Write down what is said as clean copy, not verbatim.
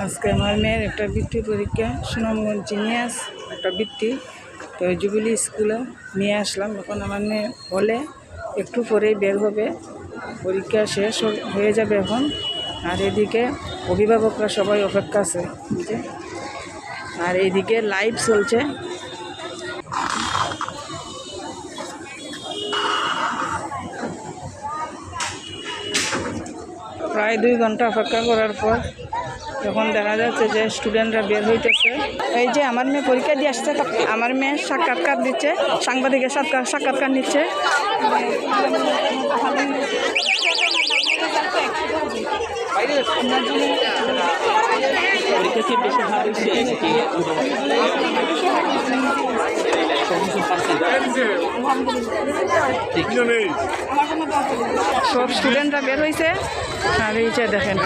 আজকে আমার মেয়ের একটা বৃত্তি পরীক্ষা, সুনামগঞ্জ জিনিয়াস একটা বৃত্তি। তো জুবিলি স্কুলে নিয়ে আসলাম। এখন আমার মেয়ে হলে একটু পরেই বের হবে, পরীক্ষা শেষ হয়ে যাবে এখন। আর এদিকে অভিভাবকরা সবাই অপেক্ষা আছে, আর এইদিকে লাইভ চলছে। প্রায় 2 ঘন্টা অপেক্ষা করার পর এখন দেখা যাচ্ছে যে স্টুডেন্টরা বের হইতেছে। এই যে আমার মেয়ে পরীক্ষা দিয়ে আসছে, আমার মেয়ে সাক্ষাৎকার দিচ্ছে, সাংবাদিকের সাক্ষাৎকার নিচ্ছে। সব স্টুডেন্টরা বের হয়েছে, আর এই যে দেখেন